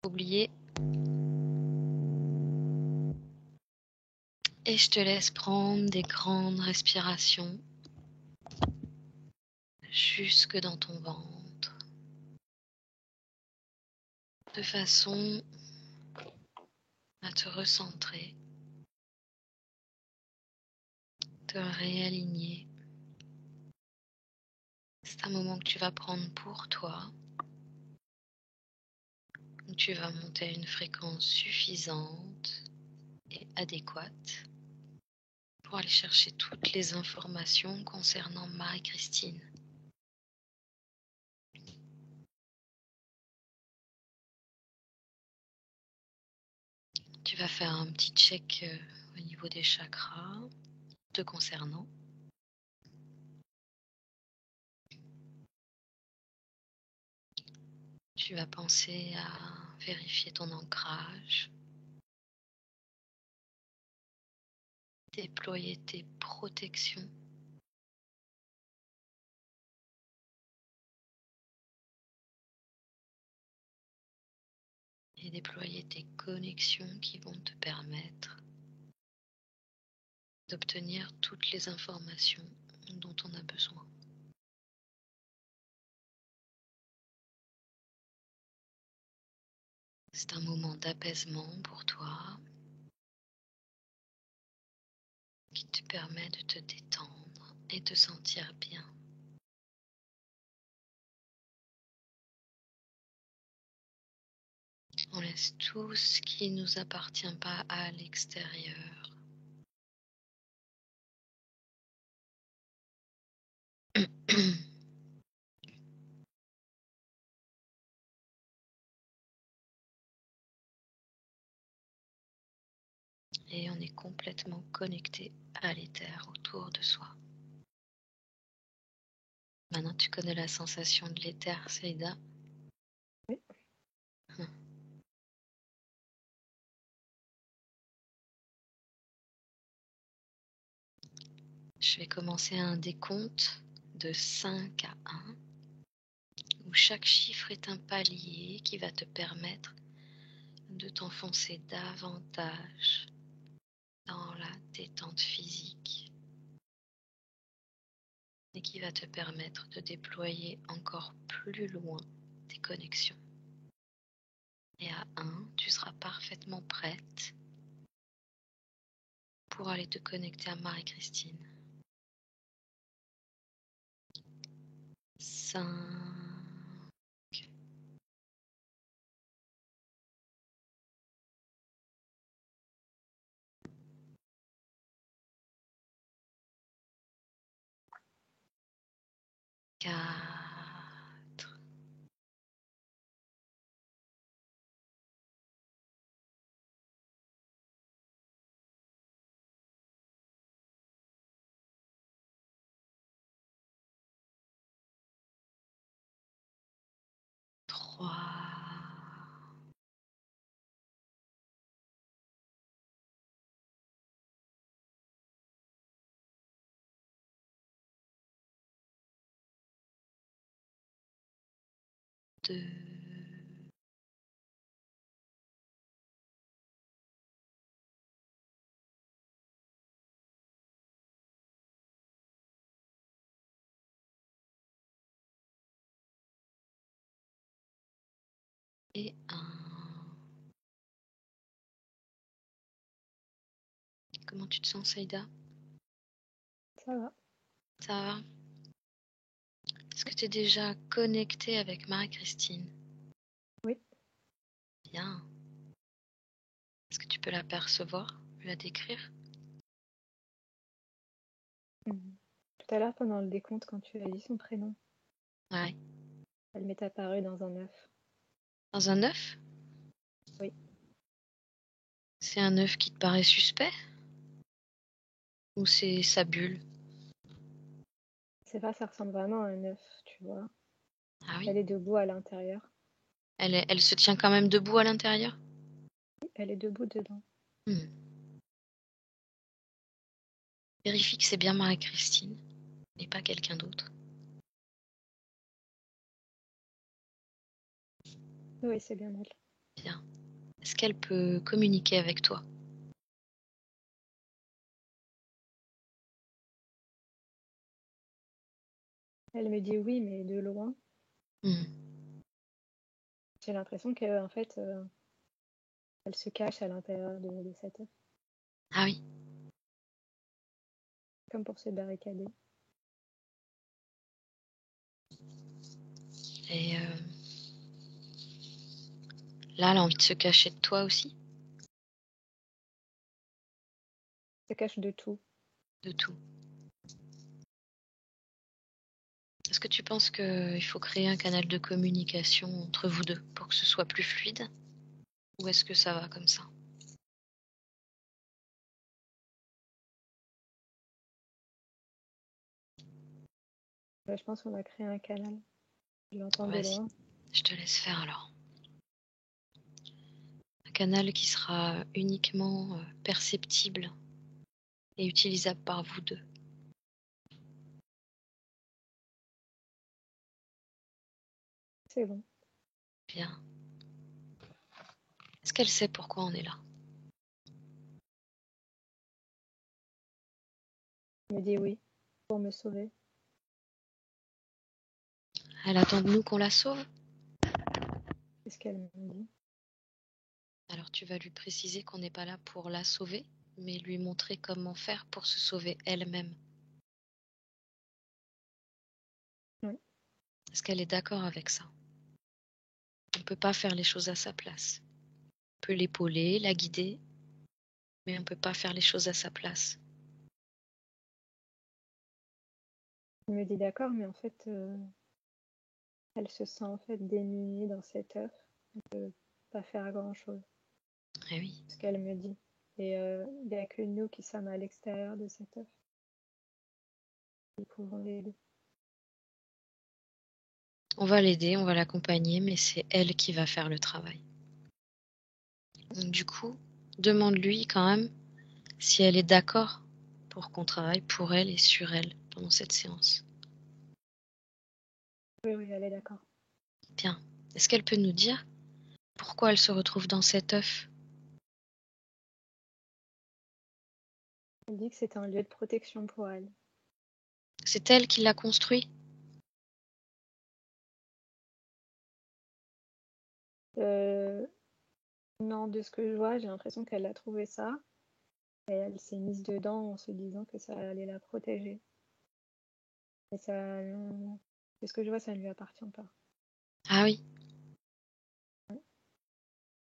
oublier. Et je te laisse prendre des grandes respirations jusque dans ton ventre, de façon à te recentrer, te réaligner. C'est un moment que tu vas prendre pour toi, où tu vas monter à une fréquence suffisante et adéquate pour aller chercher toutes les informations concernant Marie-Christine. Tu vas faire un petit check au niveau des chakras te concernant. Tu vas penser à vérifier ton ancrage, déployer tes protections, et déployer tes connexions qui vont te permettre d'obtenir toutes les informations dont on a besoin. C'est un moment d'apaisement pour toi qui te permet de te détendre et te sentir bien. On laisse tout ce qui ne nous appartient pas à l'extérieur. Et on est complètement connecté à l'éther autour de soi. Maintenant, tu connais la sensation de l'éther, Saïda? Oui. Je vais commencer un décompte de 5 à 1, où chaque chiffre est un palier qui va te permettre de t'enfoncer davantage dans la détente physique et qui va te permettre de déployer encore plus loin tes connexions. Et à 1, tu seras parfaitement prête pour aller te connecter à Marie-Christine. 5, 4, 3, 2, et 1. Comment tu te sens, Saïda? Ça va. Ça va? Est-ce que tu es déjà connectée avec Marie-Christine? Oui. Bien. Est-ce que tu peux la percevoir, la décrire? Tout à l'heure, pendant le décompte, quand tu as dit son prénom, Ouais. elle m'est apparue dans un œuf. Dans un œuf? Oui. C'est un œuf qui te paraît suspect? Ou c'est sa bulle? C'est pas, ça ressemble vraiment à un œuf, tu vois. Ah oui? Elle est debout à l'intérieur. Elle se tient quand même debout à l'intérieur? Elle est debout dedans. Vérifie que c'est bien Marie-Christine et pas quelqu'un d'autre. Oui, c'est bien elle. Bien. Est-ce qu'elle peut communiquer avec toi? Elle me dit oui, mais de loin. Mmh. J'ai l'impression qu'en fait, elle se cache à l'intérieur de cet œuf, Ah oui. comme pour se barricader. Et là, elle a envie de se cacher de toi aussi? Elle se cache de tout. De tout. Est-ce que tu penses qu'il faut créer un canal de communication entre vous deux pour que ce soit plus fluide? Ou est-ce que ça va comme ça? Je pense qu'on va créer un canal. Je l'entends de Vas-y, loin. je te laisse faire alors. Un canal qui sera uniquement perceptible et utilisable par vous deux. C'est bon. Bien. Est-ce qu'elle sait pourquoi on est là? Elle me dit oui, pour me sauver. Elle attend de nous qu'on la sauve? C'est ce qu'elle me dit. Alors tu vas lui préciser qu'on n'est pas là pour la sauver, mais lui montrer comment faire pour se sauver elle-même. Oui. Est-ce qu'elle est d'accord avec ça? On ne peut pas faire les choses à sa place. On peut l'épauler, la guider, mais on ne peut pas faire les choses à sa place. Elle me dit d'accord, mais en fait, elle se sent en fait démunie dans cet œuf. Elle ne peut pas faire grand-chose. Eh oui. Ce qu'elle me dit. Et il n'y a que nous qui sommes à l'extérieur de cet œuf. Nous pouvons l'aider. On va l'aider, on va l'accompagner, mais c'est elle qui va faire le travail. Donc, du coup, demande-lui quand même si elle est d'accord pour qu'on travaille pour elle et sur elle pendant cette séance. Oui, oui, elle est d'accord. Bien. Est-ce qu'elle peut nous dire pourquoi elle se retrouve dans cet œuf? Elle dit que c'est un lieu de protection pour elle. C'est elle qui l'a construit? Non, de ce que je vois, j'ai l'impression qu'elle a trouvé ça et elle s'est mise dedans en se disant que ça allait la protéger. Mais ça, de ce que je vois, ça ne lui appartient pas. Ah oui.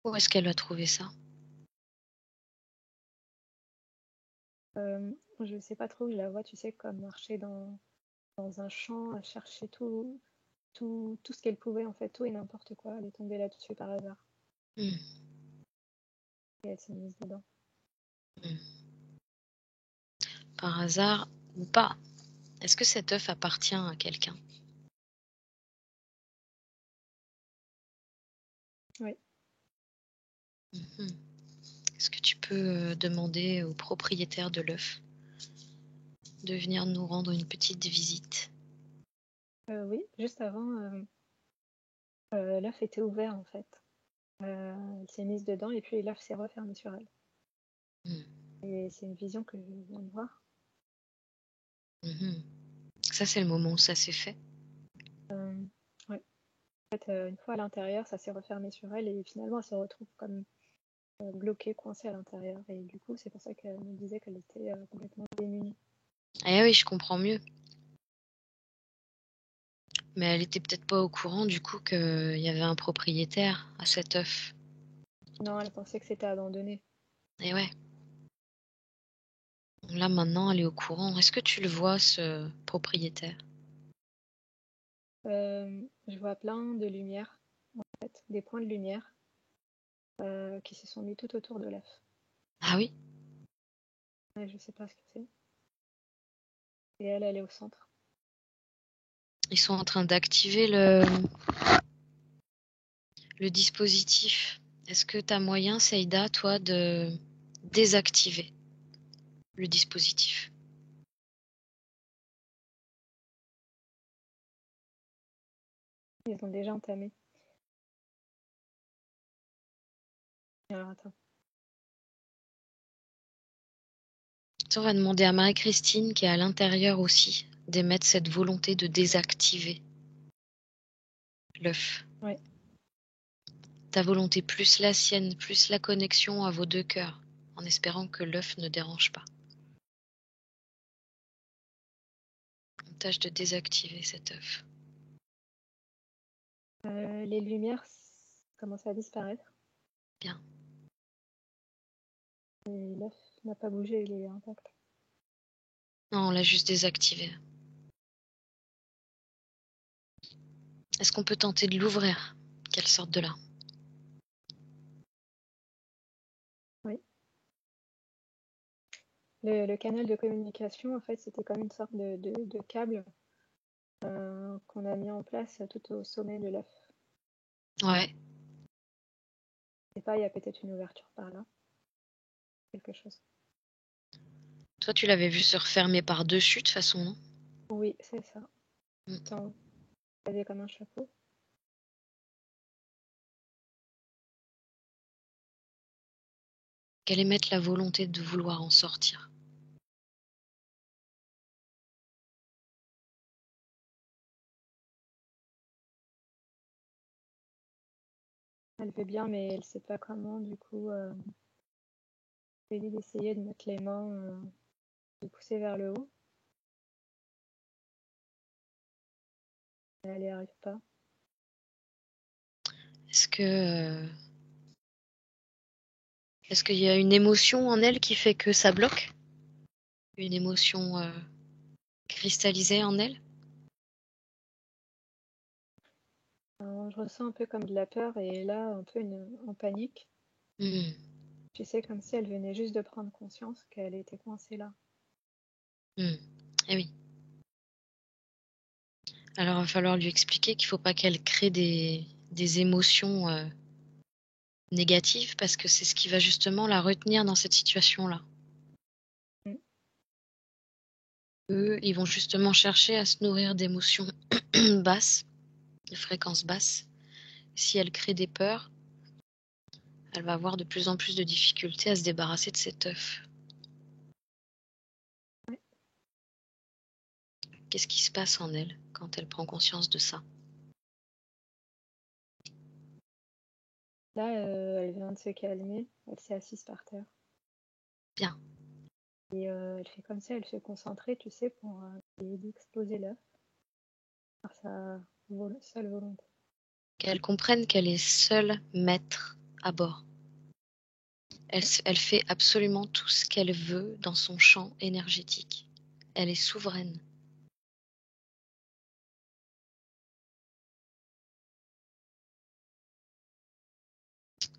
Où est-ce qu'elle a trouvé ça? Je sais pas trop, je la vois, tu sais, comme marcher dans un champ à chercher tout ce qu'elle pouvait, en fait, tout et n'importe quoi. Elle est tombée là-dessus par hasard Hmm, et elle s'est mise dedans. hmm. Par hasard ou pas? Est-ce que cet œuf appartient à quelqu'un? Oui, Mhm. Est-ce que tu peux demander au propriétaire de l'œuf de venir nous rendre une petite visite? oui, juste avant, l'œuf était ouvert, en fait. Elle s'est mise dedans et puis l'œuf s'est refermé sur elle. Hmm, Et c'est une vision que je viens de voir. mhm. Ça, c'est le moment où ça s'est fait. Ouais. En fait, une fois à l'intérieur, ça s'est refermé sur elle et finalement, elle se retrouve comme bloquée, coincée à l'intérieur. Et du coup, c'est pour ça qu'elle me disait qu'elle était complètement démunie. Eh oui, je comprends mieux. Mais elle était peut-être pas au courant du coup qu'il y avait un propriétaire à cet œuf. Non, elle pensait que c'était abandonné. Et ouais. Là maintenant, elle est au courant. Est-ce que tu le vois, ce propriétaire? Je vois plein de lumière, en fait, des points de lumière qui se sont mis tout autour de l'œuf. Ah oui? Ouais, je sais pas ce que c'est. Et elle est au centre. Ils sont en train d'activer le dispositif. Est-ce que tu as moyen, Seïda, toi, de désactiver le dispositif? Ils ont déjà entamé. Alors attends. On va demander à Marie-Christine, qui est à l'intérieur aussi, d'émettre cette volonté de désactiver l'œuf. Ouais. Ta volonté plus la sienne, plus la connexion à vos deux cœurs, en espérant que l'œuf ne dérange pas. On tâche de désactiver cet œuf. Les lumières commencent à disparaître. Bien. Et l'œuf n'a pas bougé, il est intact. Non, on l'a juste désactivé. Est-ce qu'on peut tenter de l'ouvrir, qu'elle sorte de là? Oui. Le canal de communication, en fait, c'était comme une sorte de câble qu'on a mis en place tout au sommet de l'œuf. Ouais. Je sais pas, il y a peut-être une ouverture par là. Quelque chose. Toi, tu l'avais vu se refermer par-dessus, de toute façon, non? Oui, c'est ça. Mm. Attends, vous avez comme un chapeau. Qu'elle émette la volonté de vouloir en sortir. Elle veut bien, mais elle sait pas comment. Du coup, je lui ai dit d'essayer de mettre les mains, de pousser vers le haut. Elle n'y arrive pas. Est-ce qu'il y a une émotion en elle qui fait que ça bloque? Une émotion cristallisée en elle? Alors, je ressens un peu comme de la peur et là, un peu en panique. Mm. Tu sais, comme si elle venait juste de prendre conscience qu'elle était coincée là. Mm. Eh oui. Alors, il va falloir lui expliquer qu'il ne faut pas qu'elle crée des émotions négatives, parce que c'est ce qui va justement la retenir dans cette situation-là. Mm. Eux, ils vont justement chercher à se nourrir d'émotions basses, de fréquences basses. Si elle crée des peurs, elle va avoir de plus en plus de difficultés à se débarrasser de cet œuf. Ouais. Qu'est-ce qui se passe en elle quand elle prend conscience de ça? Là, elle vient de se calmer. Elle s'est assise par terre. Bien. Et elle fait comme ça, elle se concentrait, tu sais, pour essayer d'exploser l'œuf par sa seule volonté. Qu'elle comprenne qu'elle est seule maître à bord. Elle fait absolument tout ce qu'elle veut dans son champ énergétique. Elle est souveraine.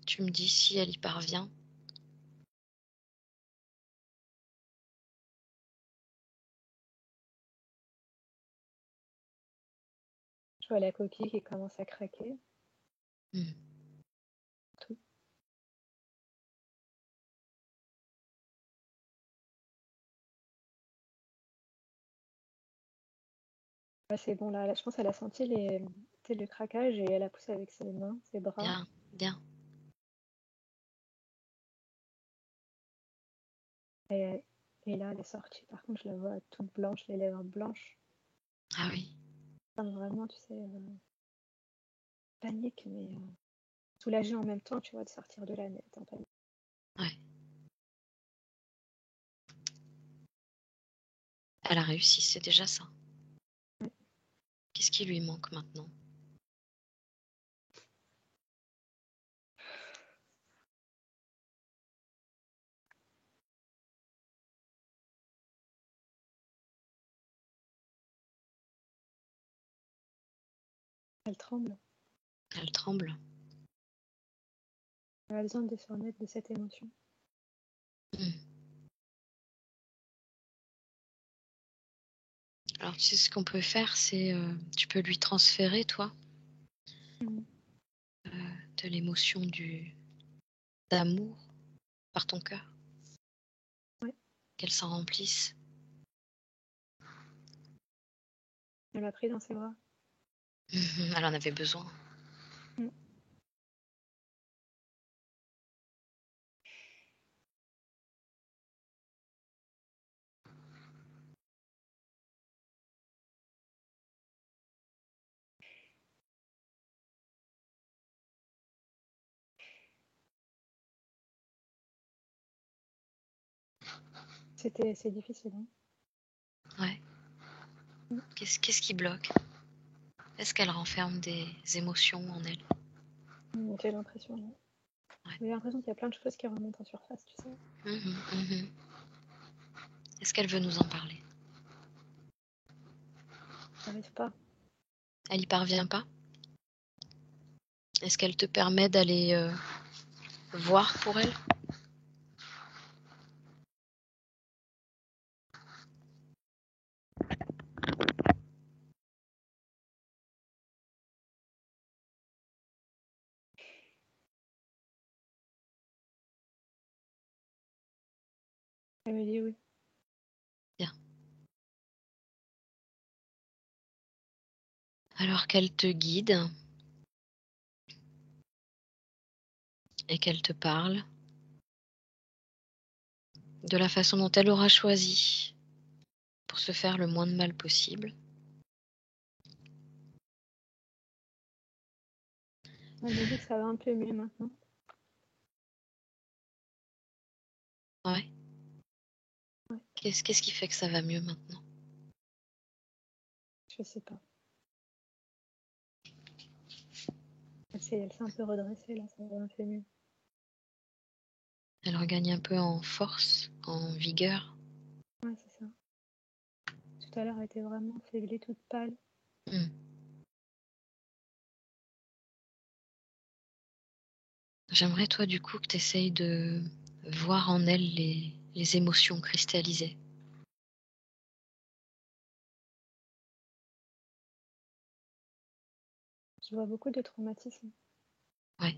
Tu me dis si elle y parvient. Je vois la coquille qui commence à craquer. Hmm. Tout. Ouais, c'est bon, là, je pense qu'elle a senti le craquage et elle a poussé avec ses mains, ses bras. Bien, bien. Et là, elle est sortie. Par contre, je la vois toute blanche, les lèvres blanches. Ah oui. Comme vraiment, tu sais, panique, mais soulagée en même temps, tu vois, de sortir de là, mais elle était en panique. Ouais. Elle a réussi, c'est déjà ça. Ouais. Qu'est-ce qui lui manque maintenant? Elle tremble. Elle tremble. Elle a besoin de se remettre de cette émotion. Hmm. Alors tu sais ce qu'on peut faire, c'est tu peux lui transférer, toi, Mhm. de l'émotion d'amour par ton cœur, Ouais. qu'elle s'en remplisse. Elle m'a pris dans ses bras. Elle en avait besoin. Mhm. C'est difficile, hein. Ouais. Qu'est-ce qui bloque? Est-ce qu'elle renferme des émotions en elle? J'ai l'impression, ouais. Ouais. J'ai l'impression qu'il y a plein de choses qui remontent en surface, tu sais. Est-ce qu'elle veut nous en parler? J'arrive pas. Elle y parvient pas? Est-ce qu'elle te permet d'aller voir pour elle? Elle me dit oui. Bien. Alors qu'elle te guide et qu'elle te parle de la façon dont elle aura choisi pour se faire le moins de mal possible. Elle me dit que ça va un peu mieux maintenant. Ouais. Ouais. Qu'est-ce qui fait que ça va mieux maintenant? Je sais pas. Elle s'est un peu redressée là, ça va un peu mieux. Elle regagne un peu en force, en vigueur. Ouais, c'est ça. Tout à l'heure, elle était vraiment faiblée, toute pâle. J'aimerais, toi, du coup, que tu essayes de voir en elle les émotions cristallisées. Je vois beaucoup de traumatismes. Ouais.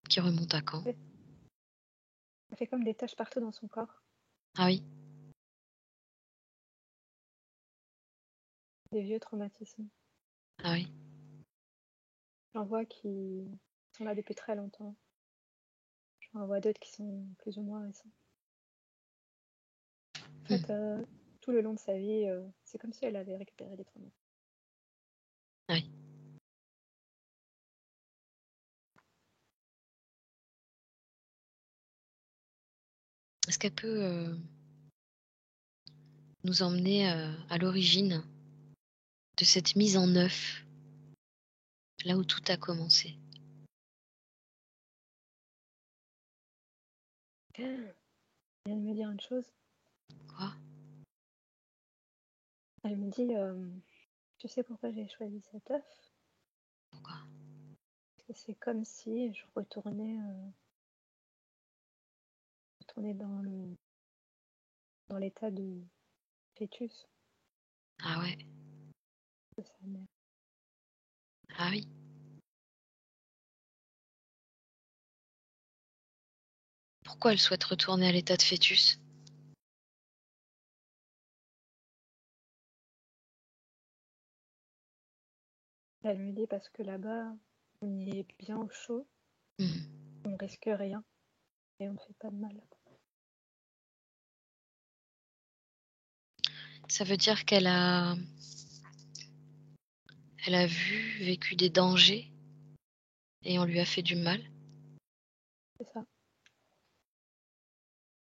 Qui remontent à quand? Elle fait comme des taches partout dans son corps. Ah oui? Des vieux traumatismes. Ah oui? J'en vois qui sont là depuis très longtemps. J'en vois d'autres qui sont plus ou moins récents. En fait, tout le long de sa vie, c'est comme si elle avait récupéré des traumas. Oui. Est-ce qu'elle peut nous emmener à l'origine de cette mise en œuvre, là où tout a commencé? Elle vient de me dire une chose. Quoi? Elle me dit, tu sais pourquoi j'ai choisi cet œuf? Pourquoi? Parce que c'est comme si je retournais dans l'état de fœtus Ah ouais? de sa mère. Ah oui? Pourquoi elle souhaite retourner à l'état de fœtus? Elle me dit parce que là-bas, on y est bien au chaud, Mhm. on risque rien et on ne fait pas de mal. Ça veut dire qu'elle a vécu des dangers et on lui a fait du mal? C'est ça.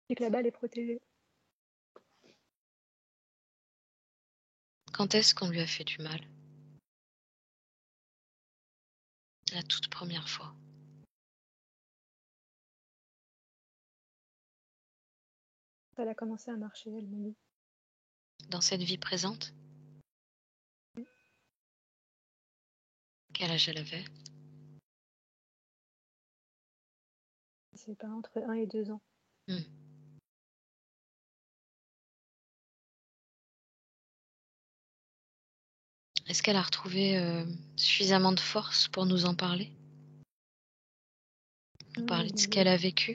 Et que là-bas, elle est protégée. Quand est-ce qu'on lui a fait du mal? La toute première fois. Elle a commencé à marcher, elle me dit. Dans cette vie présente? Quel âge elle avait? C'est pas entre 1 et 2 ans. Hmm. Est-ce qu'elle a retrouvé suffisamment de force pour nous en parler? Nous Elle parler me de ce dit qu'elle oui. a vécu?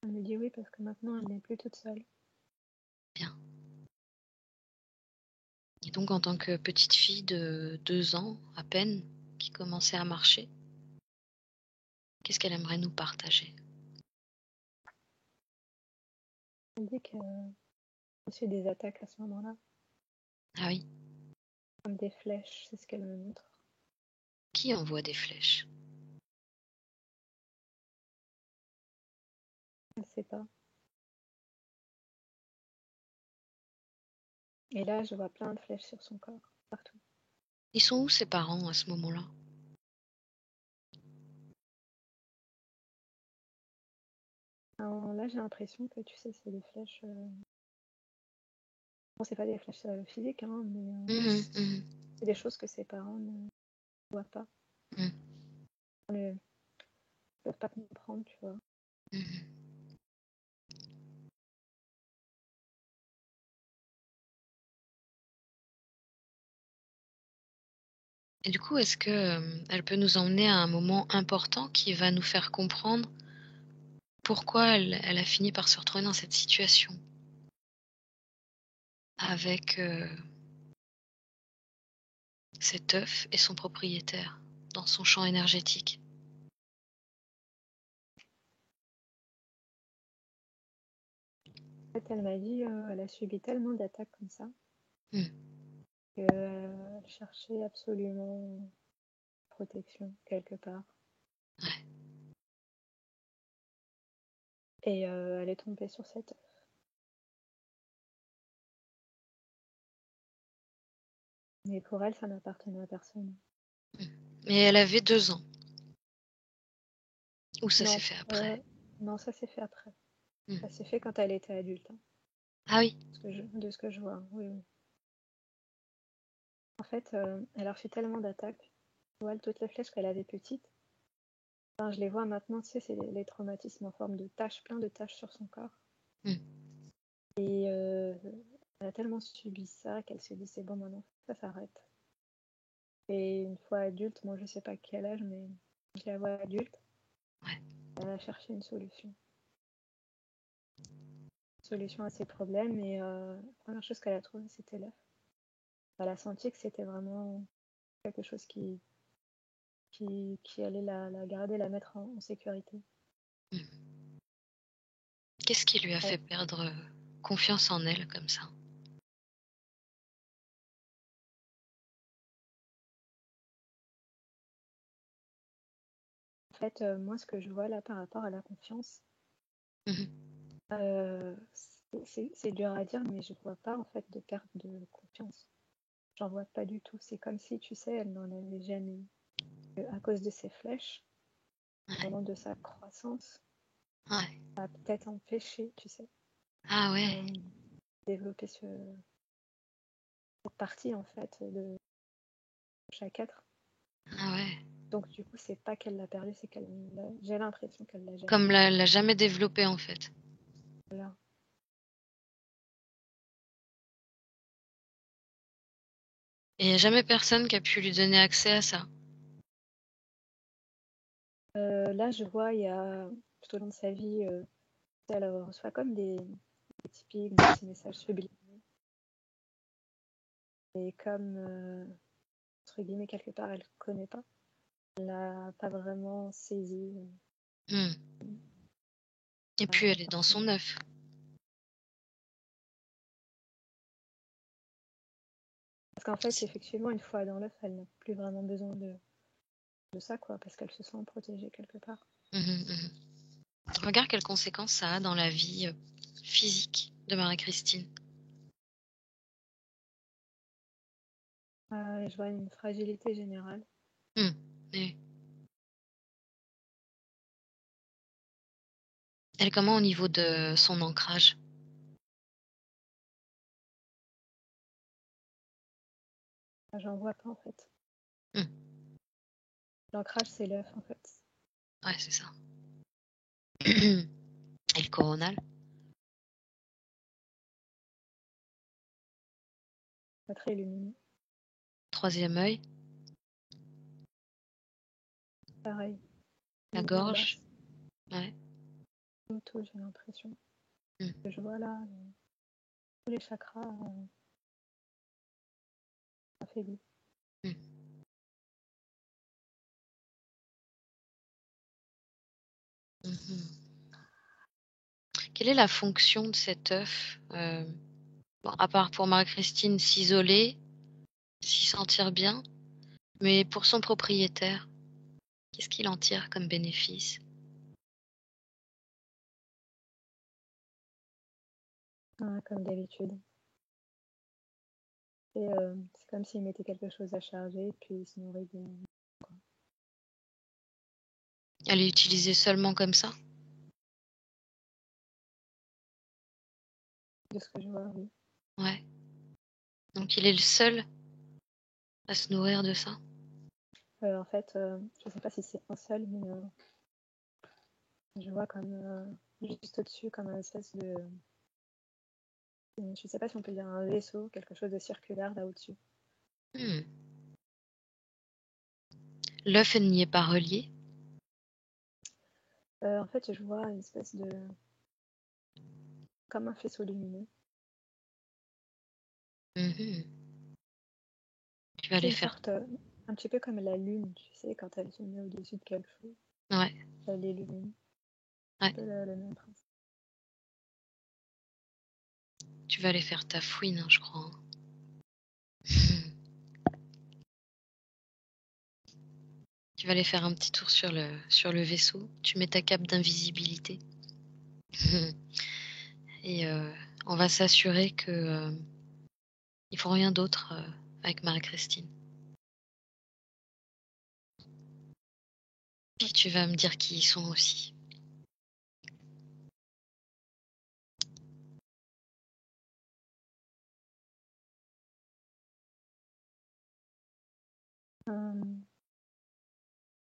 Elle me dit oui parce que maintenant, elle n'est plus toute seule. Bien. Et donc, en tant que petite fille de 2 ans à peine, qui commençait à marcher, qu'est-ce qu'elle aimerait nous partager? Elle dit qu'elle a reçu des attaques à ce moment-là, Ah oui? comme des flèches, c'est ce qu'elle me montre. Qui envoie des flèches? Elle sait pas. Et là, je vois plein de flèches sur son corps, partout. Ils sont où ses parents à ce moment-là? Alors là, j'ai l'impression que, tu sais, c'est des flèches... Bon, c'est pas des flèches physiques, hein, mais c'est des choses que ses parents ne voient pas. Mhm. Ne peuvent pas comprendre, tu vois. Mhm. Et du coup, est-ce que elle peut nous emmener à un moment important qui va nous faire comprendre pourquoi elle a fini par se retrouver dans cette situation avec cet œuf et son propriétaire dans son champ énergétique? En fait, elle m'a dit elle a subi tellement d'attaques comme ça Mm. qu'elle cherchait absolument protection quelque part. Ouais. Et elle est tombée sur cette œuf. Mais pour elle, ça n'appartenait à personne. Mais elle avait 2 ans. Ou ça s'est Non, fait après? non, ça s'est fait après. Mm. Ça s'est fait quand elle était adulte, hein, Ah oui. de ce que je vois. Hein, oui, oui. En fait, elle a reçu tellement d'attaques. Tu vois, toutes les flèches qu'elle avait petites, enfin, je les vois maintenant, tu sais, c'est les traumatismes en forme de taches, plein de taches sur son corps. Mm. Et elle a tellement subi ça qu'elle s'est dit, c'est bon, maintenant, ça s'arrête. Et une fois adulte, moi je sais pas quel âge, mais je la vois adulte, Ouais. elle a cherché une solution. Solution à ses problèmes, et la première chose qu'elle a trouvée, c'était l'œuf. Elle a senti que c'était vraiment quelque chose qui allait la garder, la mettre en sécurité. Mm. Qu'est-ce qui lui a Ouais. fait perdre confiance en elle comme ça? En fait, moi, ce que je vois là par rapport à la confiance, Mhm. c'est dur à dire, mais je vois pas en fait de perte de confiance. J'en vois pas du tout. C'est comme si, tu sais, elle n'en avait jamais eu. À cause de ses flèches, au Ouais. moment de sa croissance, Ouais. ça a peut-être empêché, tu sais, Ah ouais. développer cette partie en fait de chaque être. Ah ouais. Donc du coup, c'est pas qu'elle l'a perdu, c'est qu'elle j'ai l'impression qu'elle l'a jamais. Comme l'a jamais développé en fait. Là. Et il n'y a jamais personne qui a pu lui donner accès à ça. Là, je vois, il y a tout au long de sa vie, elle reçoit comme des petits pics, des petits messages subliminaux. Et comme, entre guillemets, quelque part, elle ne connaît pas, elle n'a pas vraiment saisi Hmm. Et puis elle est dans l'importance. son œuf. Parce qu'en fait, effectivement, une fois dans l'œuf, elle n'a plus vraiment besoin de ça, quoi, parce qu'elle se sent protégée quelque part. Mhm, mhm. Regarde quelles conséquences ça a dans la vie physique de Marie-Christine. Je vois une fragilité générale. Hmm. Et elle est comment au niveau de son ancrage? J'en vois pas, en fait. Hmm. L'ancrage, c'est l'œuf, en fait. Ouais, c'est ça. Et le coronal? Pas très lumineux. Troisième œil? Pareil, La la gorge? basse, Ouais. tout, j'ai l'impression. Hmm. Que je vois là, tous les chakras affaiblis. Hmm. Mhm. Quelle est la fonction de cet œuf? Bon, à part pour Marie-Christine, s'isoler, s'y sentir bien, mais pour son propriétaire, qu'est-ce qu'il en tire comme bénéfice? comme d'habitude. Et c'est comme s'il mettait quelque chose à charger, puis il se nourrit Elle est utilisée seulement comme ça? de ce que je vois, oui. Ouais. Donc il est le seul à se nourrir de ça? En fait, je sais pas si c'est un seul, mais je vois comme juste au-dessus, comme un espèce de. Je sais pas si on peut dire un vaisseau, quelque chose de circulaire là au-dessus. Hmm. L'œuf n'y est pas relié? En fait, je vois une espèce de. Comme un faisceau lumineux. Mhm. Tu vas C'est aller une faire. sorte. Un petit peu comme la lune, tu sais, quand elle se met au-dessus de quelque chose, Ouais, elle illumine. ouais. Un peu le même principe. Tu vas aller faire ta fouine, hein, je crois. Tu vas aller faire un petit tour sur le vaisseau. Tu mets ta cape d'invisibilité. Et on va s'assurer que il faut rien d'autre avec Marie-Christine. Puis tu vas me dire qui ils sont aussi.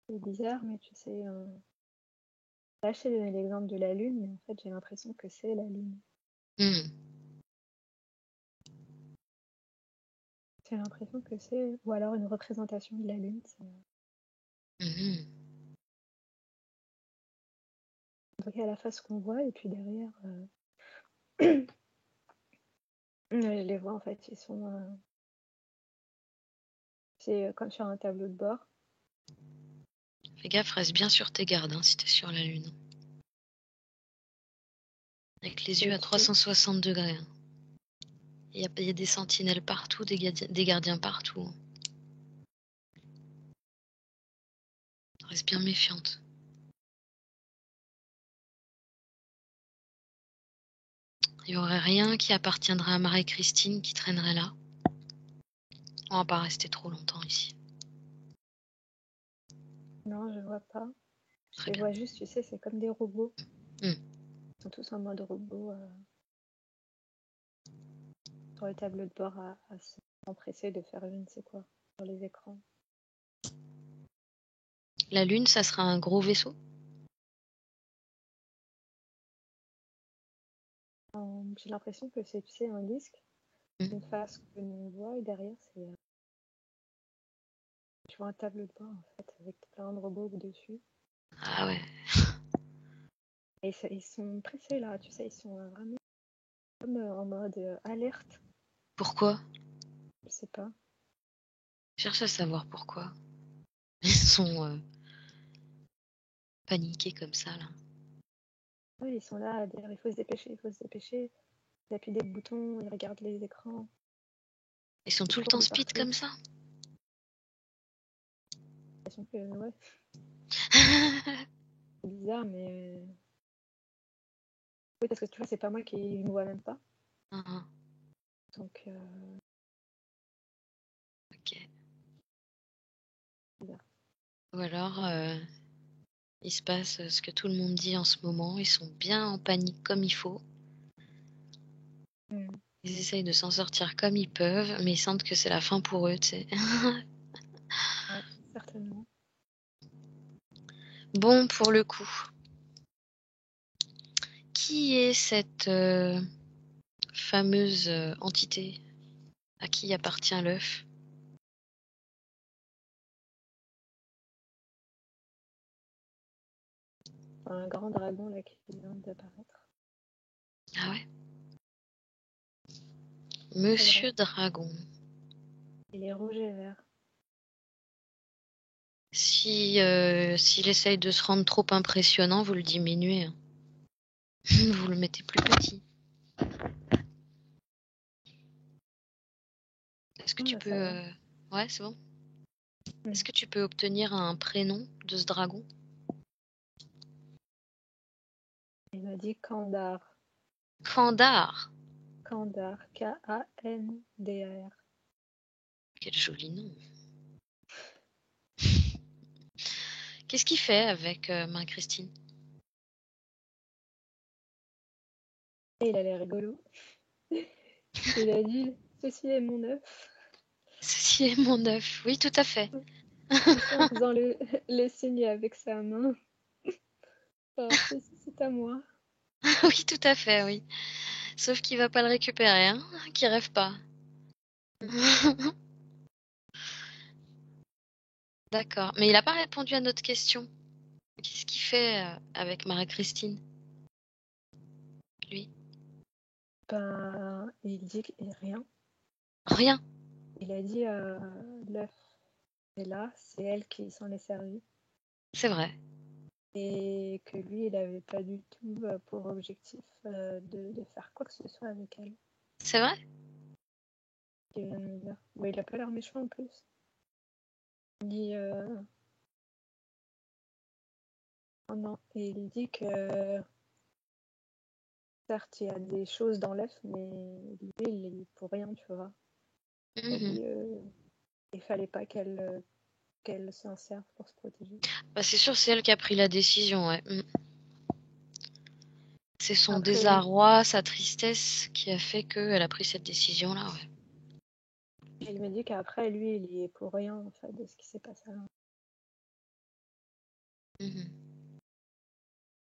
C'est bizarre, mais tu sais, là, je t'ai donné l'exemple de la lune, mais en fait, j'ai l'impression que c'est la lune. Hmm. J'ai l'impression que c'est, ou alors une représentation de la lune. Mhm. En tout cas, la face qu'on voit, et puis derrière, je les vois en fait, ils sont, c'est comme sur un tableau de bord. Fais gaffe, reste bien sur tes gardes hein, si t'es sur la lune. Avec les yeux Et à 360 degrés. Hein. Il y a des sentinelles partout, des gardiens partout. Hein. Reste bien méfiante. Il n'y aurait rien qui appartiendrait à Marie-Christine qui traînerait là. On va pas rester trop longtemps ici. non, je vois pas. Je Très les bien. vois juste, tu sais, c'est comme des robots. Hmm. Ils sont tous en mode robot sur le tableau de bord à s'empresser de faire je ne sais quoi sur les écrans. La lune, ça sera un gros vaisseau? J'ai l'impression que c'est, tu sais, un disque, Hmm. une face que l'on voit, et derrière, c'est, tu vois un tableau de bord en fait, avec plein de robots dessus. Ah ouais. Et ils sont pressés là, tu sais, ils sont vraiment comme en mode alerte, Pourquoi? je sais pas. Cherche à savoir pourquoi. Ils sont paniqués comme ça là. Ouais, ils sont là à dire il faut se dépêcher, il faut se dépêcher. Ils appuient des boutons, ils regardent les écrans, Ils sont ils tout le courent temps de speed partout. comme ça? J'ai l'impression que ouais, c'est bizarre, mais oui, parce que tu vois, c'est pas moi qui me vois même pas. Ah, Donc, ok. bizarre. Ou alors, il se passe ce que tout le monde dit en ce moment. Ils sont bien en panique comme il faut. Mm. Ils essayent de s'en sortir comme ils peuvent, mais ils sentent que c'est la fin pour eux, tu sais. Ouais, certainement. Bon, pour le coup, qui est cette fameuse entité à qui appartient l'œuf? Un grand dragon là qui vient d'apparaître. Ah ouais? C'est vrai. Monsieur Dragon. Il est rouge et vert. S'il essaye de se rendre trop impressionnant, vous le diminuez. Hein. Vous le mettez plus petit. Est-ce que tu Ah, peux... ça va. Ouais, c'est bon. Mm. Est-ce que tu peux obtenir un prénom de ce dragon? Il m'a dit Kandar. Kandar. Kandar, Kandar. Quel joli nom. Qu'est-ce qu'il fait avec Marie-Christine? Et il a l'air rigolo. Il a dit, ceci est mon œuf. Ceci est mon œuf. Oui, tout à fait. En faisant le signe avec sa main. Alors, ceci, c'est à moi. Oui, tout à fait, oui. Sauf qu'il va pas le récupérer, hein, qu'il rêve pas. D'accord. Mais il n'a pas répondu à notre question. Qu'est-ce qu'il fait avec Marie-Christine, lui? Ben, il dit rien. Rien. Il a dit l'œuf est là, c'est elle qui s'en est servie. C'est vrai. Et que lui, il n'avait pas du tout pour objectif de faire quoi que ce soit avec elle. C'est vrai? Il vient de me dire. Mais il a pas l'air méchant en plus. Il dit oh non, et il dit que certes il y a des choses dans l'œuf, mais lui il est pour rien, tu vois. Il a dit il fallait pas qu'elle s'en serve pour se protéger. Bah, c'est sûr, c'est elle qui a pris la décision, ouais. C'est son Après, désarroi, sa tristesse qui a fait qu'elle a pris cette décision-là, ouais. il m'a dit qu'après lui il y est pour rien en fait de ce qui s'est passé là.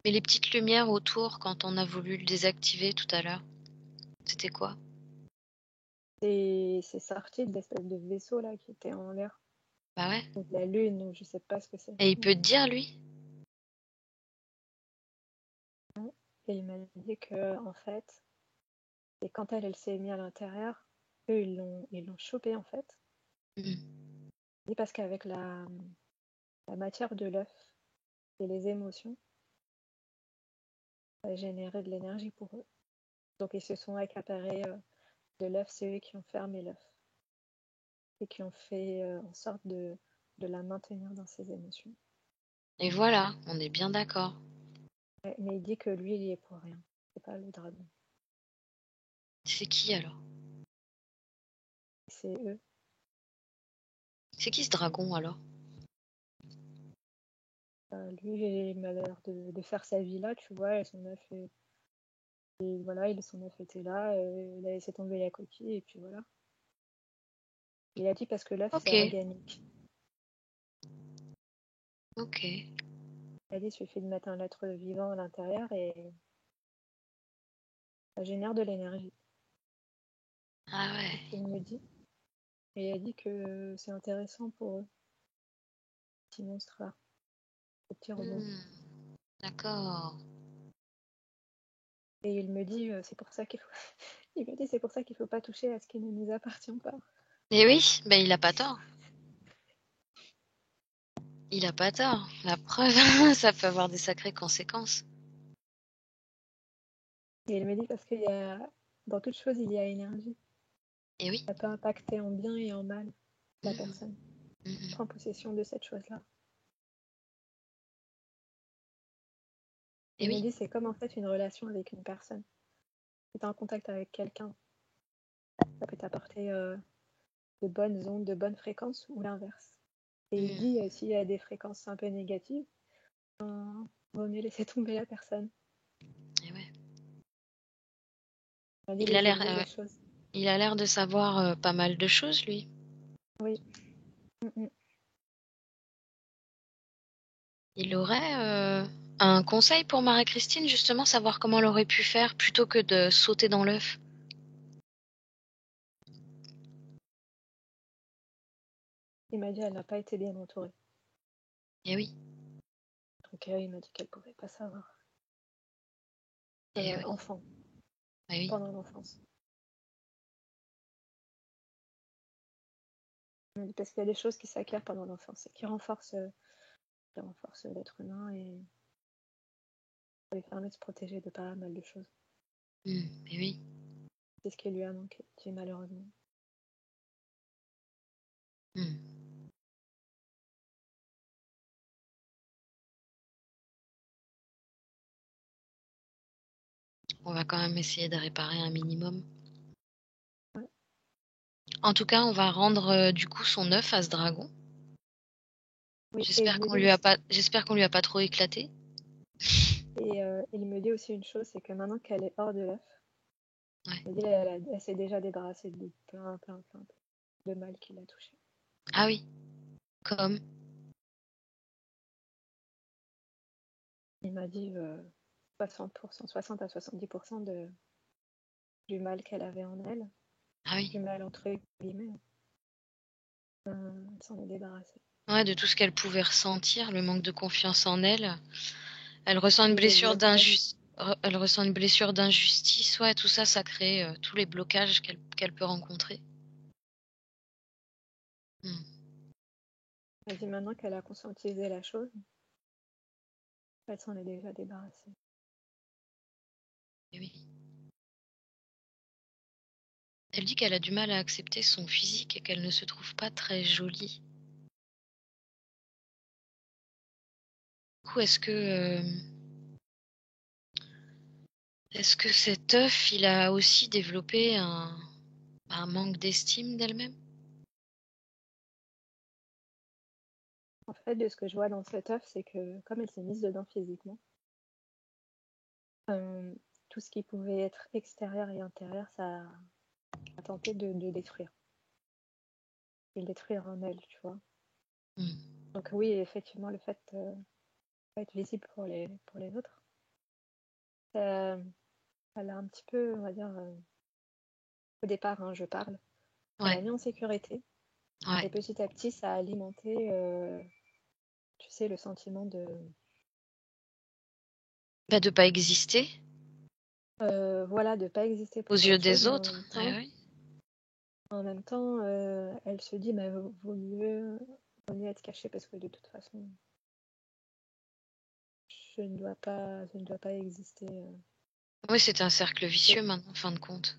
Mais les petites lumières autour, quand on a voulu le désactiver tout à l'heure, c'était quoi? Et c'est sorti de l'espèce de vaisseau là qui était en l'air. Bah ouais. Donc la lune, donc je sais pas ce que c'est. Et il peut te dire, lui? Et il m'a dit que en fait, et quand elle s'est mise à l'intérieur, eux ils l'ont chopé en fait. Et parce qu'avec la matière de l'œuf et les émotions, ça a généré de l'énergie pour eux. Donc ils se sont accaparés de l'œuf, c'est eux qui ont fermé l'œuf et qui ont fait en sorte de la maintenir dans ses émotions. Et voilà, on est bien d'accord. Ouais, mais il dit que lui, il y est pour rien. C'est pas le dragon. C'est qui alors? C'est eux. C'est qui ce dragon alors? Lui, il m'a l'air de faire sa vie là, tu vois, et son œuf et voilà, son œuf était là, il a laissé tomber la coquille et puis voilà. Il a dit parce que l'œuf c'est Ok, organique. ok. Il a dit il suffit de mettre un être vivant à l'intérieur et ça génère de l'énergie. Ah C'est ouais. ce qu'il me dit. Et il a dit que c'est intéressant pour eux, ces petits monstres là, ces petits robots. D'accord. Et il me dit c'est pour ça qu'il faut. Il me dit c'est pour ça qu'il faut pas toucher à ce qui ne nous appartient pas. Et oui, ben il a pas tort. Il a pas tort. La preuve, ça peut avoir des sacrées conséquences. Et il me dit parce qu'il y a dans toute chose il y a énergie. Et oui. Ça peut impacter en bien et en mal la personne. Mhm. Prends possession de cette chose-là. Et Il me oui. dit c'est comme en fait une relation avec une personne. Si tu es en contact avec quelqu'un, ça peut t'apporter de bonnes ondes, de bonnes fréquences ou l'inverse. Et il dit s'il y a des fréquences un peu négatives, vaut mieux laisser tomber la personne. Et ouais. On dit Il a les l'air, élever les choses. il a l'air de savoir pas mal de choses, lui. Oui. Mm-mm. Il aurait un conseil pour Marie-Christine, justement, savoir comment elle aurait pu faire plutôt que de sauter dans l'œuf. Il m'a dit elle n'a pas été bien entourée. Et oui. Donc il m'a dit qu'elle pouvait pas savoir. Et oui. Enfant, Et oui. pendant l'enfance. Il m'a dit parce qu'il y a des choses qui s'acquièrent pendant l'enfance et qui renforcent l'être humain et ça lui permet de se protéger de pas mal de choses. Et oui. C'est ce qui lui a manqué, malheureusement. On va quand même essayer de réparer un minimum. En tout cas, on va rendre du coup son œuf à ce dragon. Oui, et J'espère qu'on lui a pas trop éclaté. il me dit aussi une chose, c'est que maintenant qu'elle est hors de l'œuf, Ouais. il me dit elle s'est déjà débarrassée de plein de mal qui l'a touché. Ah oui, comme. Il m'a dit 60 à 70% du mal qu'elle avait en elle, Ah oui. du mal entre guillemets, elle s'en est débarrassée. Ouais, de tout ce qu'elle pouvait ressentir, le manque de confiance en elle. Elle ressent une Et les blessure blocages. Elle ressent une blessure d'injustice. Ouais, tout ça, ça crée tous les blocages qu'elle peut rencontrer. Hmm. Elle dit maintenant qu'elle a conscientisé la chose, elle s'en est déjà débarrassée. Eh oui. Elle dit qu'elle a du mal à accepter son physique et qu'elle ne se trouve pas très jolie. Du coup, est-ce que cet œuf, il a aussi développé un manque d'estime d'elle-même? En fait, de ce que je vois dans cette œuf, c'est que comme elle s'est mise dedans physiquement, tout ce qui pouvait être extérieur et intérieur, ça a tenté de détruire. De le détruire en elle, tu vois. Hmm. Donc oui, effectivement, le fait de pas être visible pour les autres, elle a un petit peu, on va dire, au départ, hein, je parle, ça l'a Ouais, mis en sécurité. Et ouais. petit à petit, ça a alimenté, tu sais, le sentiment de... Bah, de pas exister voilà, de pas exister aux pour yeux autre chose, des mais autres. Ouais, ouais. en même temps elle se dit, bah, vaut mieux être cachée parce que de toute façon, je ne dois pas exister Oui, c'est un cercle de, vicieux maintenant, en fin de compte.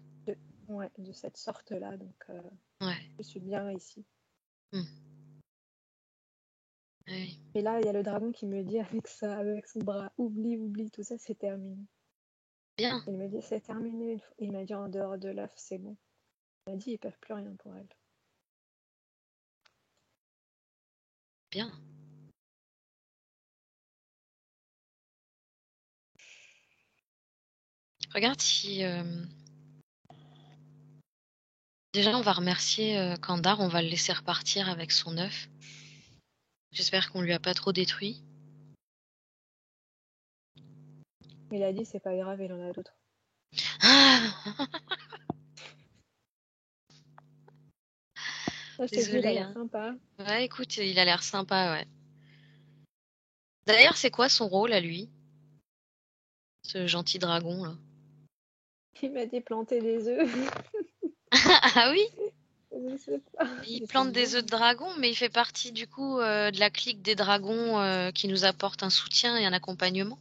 ouais, de cette sorte-là, donc Ouais. je suis bien ici. Hmm. Oui. Et là, il y a le dragon qui me dit avec ça, avec son bras, oublie, tout ça, c'est terminé. Bien, Il me dit, c'est terminé. Il m'a dit, en dehors de l'œuf, c'est bon. Il m'a dit, ils peuvent plus rien pour elle. bien. Regarde si... Déjà, on va remercier Kandar, on va le laisser repartir avec son œuf. J'espère qu'on lui a pas trop détruit. Il a dit, c'est pas grave, il en a d'autres. Ah, Là, je t'ai dit, il a désolée, l'air hein. sympa. Ouais, écoute, il a l'air sympa, ouais. D'ailleurs, c'est quoi son rôle à lui, ce gentil dragon, là? Il m'a dit planter des œufs. Ah oui? Je sais pas. Il Mais c'est plante des œufs bizarre. de dragon, mais il fait partie du coup de la clique des dragons qui nous apporte un soutien et un accompagnement.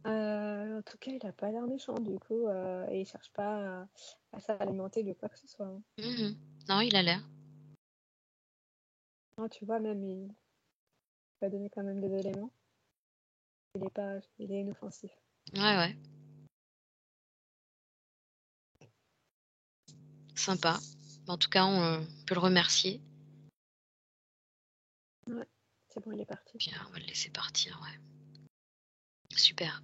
En tout cas, il a pas l'air méchant du coup, et il cherche pas à s'alimenter de quoi que ce soit, hein. Mhm. Non, il a l'air. Non, tu vois, même il va donner quand même des éléments. Il est inoffensif. Ouais, ouais. Sympa. En tout cas, on peut le remercier. Ouais, c'est bon, il est parti. Puis on va le laisser partir, ouais. Super.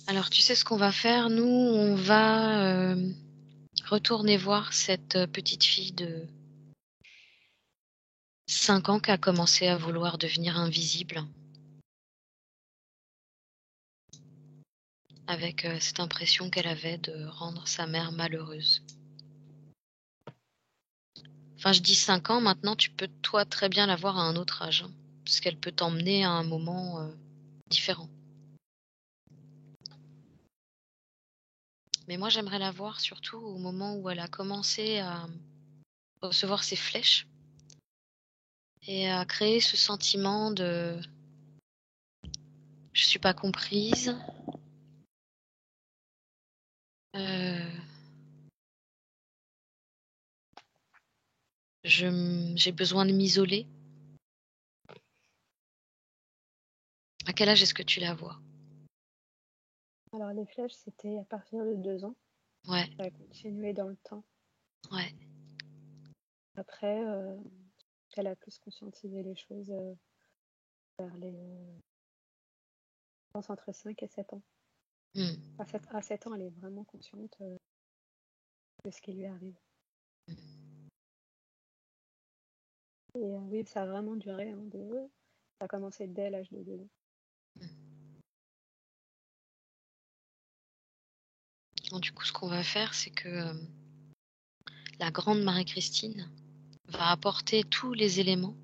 Alors, tu sais ce qu'on va faire? Nous, on va retourner voir cette petite fille de 5 ans qui a commencé à vouloir devenir invisible, avec cette impression qu'elle avait de rendre sa mère malheureuse. Enfin, je dis 5 ans, maintenant tu peux toi très bien la voir à un autre âge, hein, parce qu'elle peut t'emmener à un moment différent. Mais moi j'aimerais la voir surtout au moment où elle a commencé à recevoir ses flèches et à créer ce sentiment de je suis pas comprise, euh, j'ai besoin de m'isoler. À quel âge est-ce que tu la vois? Alors les flèches, c'était à partir de 2 ans. Ouais, Ça a continué dans le temps. Ouais. Après, elle a plus conscientisé les choses vers les, je pense entre 5 et 7 ans. Hmm. À 7 ans, elle est vraiment consciente de ce qui lui arrive. Et oui, ça a vraiment duré. Hein, ça a commencé dès l'âge de 2 ans. Donc, du coup, ce qu'on va faire, c'est que la grande Marie-Christine va apporter tous les éléments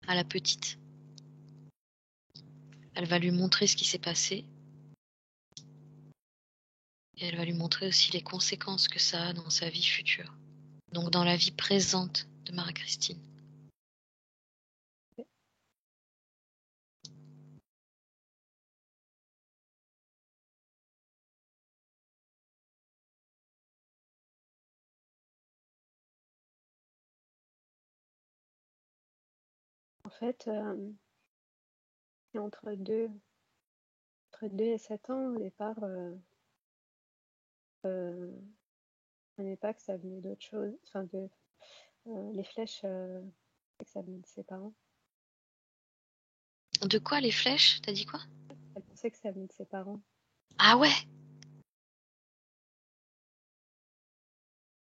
à la petite. Elle va lui montrer ce qui s'est passé et elle va lui montrer aussi les conséquences que ça a dans sa vie future. Donc dans la vie présente de Marie-Christine. En fait, entre 2 et 7 ans, au départ, je ne savais pas que ça venait d'autre chose. Enfin, les flèches, que ça venait de ses parents. De quoi les flèches? T'as dit quoi? Elle pensait que ça venait de ses parents. Ah ouais?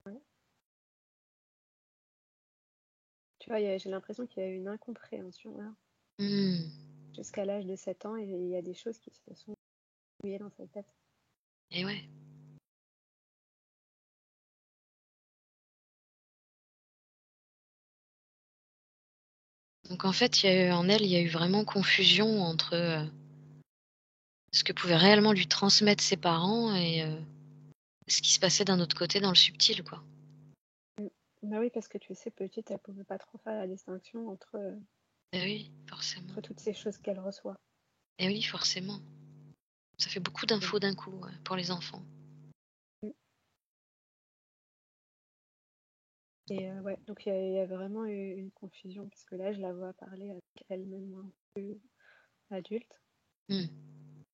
Ouais. Tu vois, j'ai l'impression qu'il y a eu une incompréhension là, jusqu'à l'âge de 7 ans, et il y a des choses qui se sont brouillées dans sa tête. Et ouais. Donc en fait, en elle, il y a eu vraiment confusion entre ce que pouvaient réellement lui transmettre ses parents et ce qui se passait d'un autre côté dans le subtil, quoi. Bah oui, parce que tu sais, petite, elle pouvait pas trop faire la distinction Et oui, forcément. entre toutes ces choses qu'elle reçoit. Et oui, forcément. Ça fait beaucoup d'infos d'un coup pour les enfants. Et ouais, donc il y a vraiment eu une confusion, parce que là, je la vois parler avec elle-même un peu adulte. Hmm.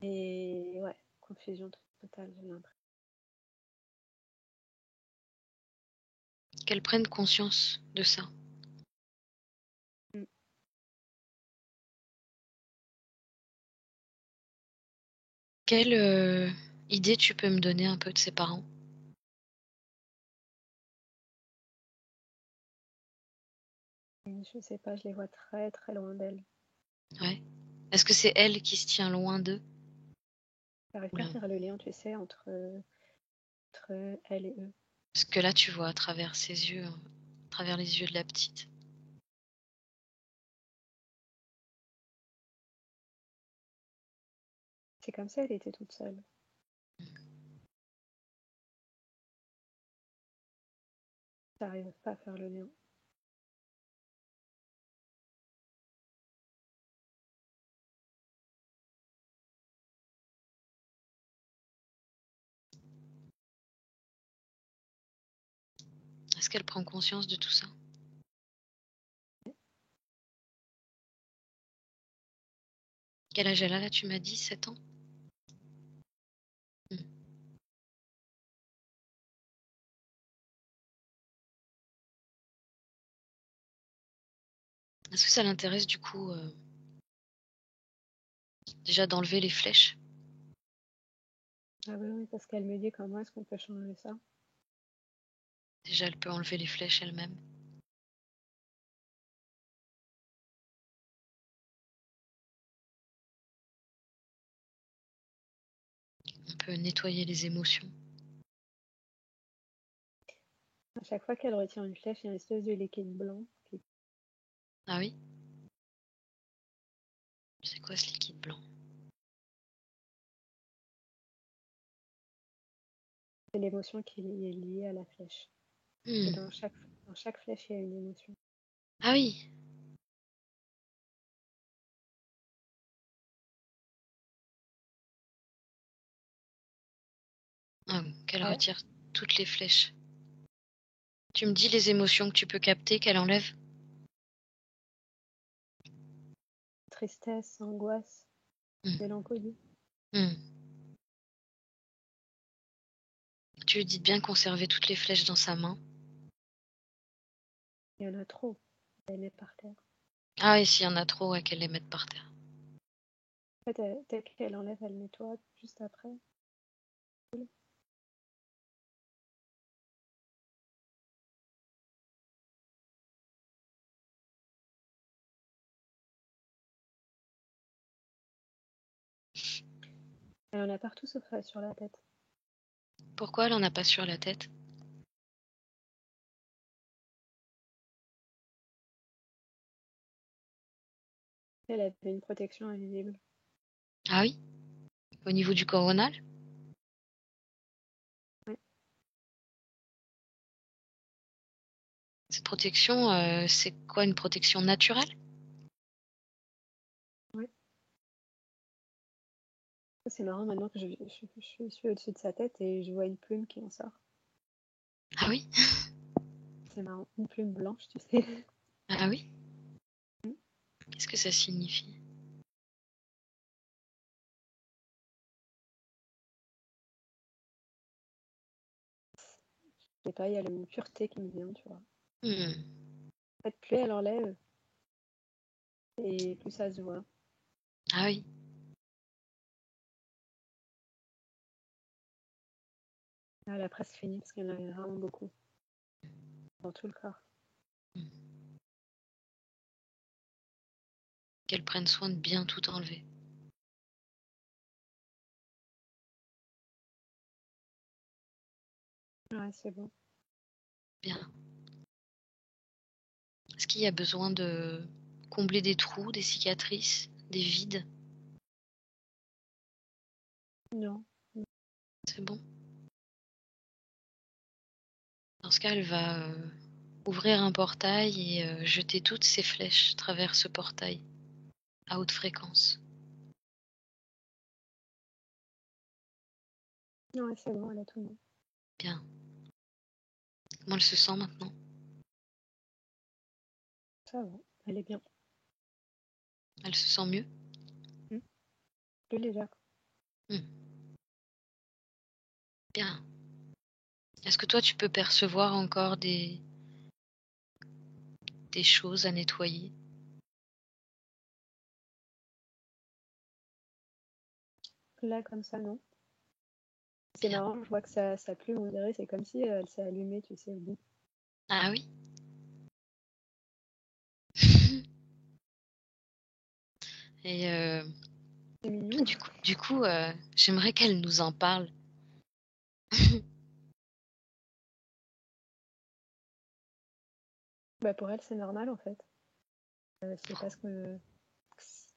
Et ouais, confusion totale, j'ai l'impression. Qu'elles prennent conscience de ça. Mm. Quelle idée tu peux me donner un peu de ses parents? Je sais pas, je les vois très très loin d'elle. Ouais. Est-ce que c'est elle qui se tient loin d'eux? J'arrive pas à Oula. faire le lien, tu sais, entre elle et eux. Parce que là, tu vois à travers ses yeux, à travers les yeux de la petite. C'est comme ça, elle était toute seule. J'arrive pas à faire le lien. Est-ce qu'elle prend conscience de tout ça? Quel âge elle a là, tu m'as dit? 7 ans? Hmm. Est-ce que ça l'intéresse du coup déjà d'enlever les flèches? Ah oui, oui, parce qu'elle me dit comment est-ce qu'on peut changer ça. Déjà, elle peut enlever les flèches elle-même. On peut nettoyer les émotions. À chaque fois qu'elle retire une flèche, il y a une espèce de liquide blanc. Ah oui? C'est quoi ce liquide blanc? C'est l'émotion qui est liée à la flèche. Et Hmm. dans chaque flèche, il y a une émotion. Ah oui! Ah, qu'elle Ouais, retire toutes les flèches. Tu me dis les émotions que tu peux capter, qu'elle enlève? tristesse, angoisse, Hmm. mélancolie. Hmm. Tu lui dis de bien conserver toutes les flèches dans sa main. Il y en a trop. Elle est par terre. Ah, et s'il y en a trop, qu'elle les mette par terre. En fait, dès qu'elle enlève, elle nettoie juste après. Elle en a partout sauf sur la tête. Pourquoi elle en a pas sur la tête? Elle avait une protection invisible. Ah oui? Au niveau du coronal? Ouais. Cette protection, c'est quoi, une protection naturelle? Ouais. C'est marrant maintenant que je suis au-dessus de sa tête et je vois une plume qui en sort. Ah oui? C'est marrant, une plume blanche, tu sais. Ah oui? Qu'est-ce que ça signifie? Je sais pas, il y a une pureté qui me vient, tu vois. Hmm. En fait, plus elle enlève, et plus ça se voit. Ah oui? Elle a presque fini parce qu'il y en avait vraiment beaucoup. Dans tout le corps. Hmm. Qu'elle prenne soin de bien tout enlever. Ouais, c'est bon. Bien. Est-ce qu'il y a besoin de combler des trous, des cicatrices, des vides? Non. C'est bon. Dans ce cas, elle va ouvrir un portail et jeter toutes ses flèches à travers ce portail à haute fréquence. Ouais, c'est bon, elle a tout mis. Bien. Comment elle se sent maintenant? Ça va, elle est bien. Elle se sent mieux? Plus légère. Hmm. Bien. Est-ce que toi, tu peux percevoir encore des choses à nettoyer? Là, comme ça, non. C'est Bien. marrant, je vois que sa plume, on dirait, c'est comme si elle s'est allumée, tu sais, au bout. Ah oui? Et C'est mignon. du coup, j'aimerais qu'elle nous en parle. Bah, pour elle, c'est normal, en fait. Je sais pas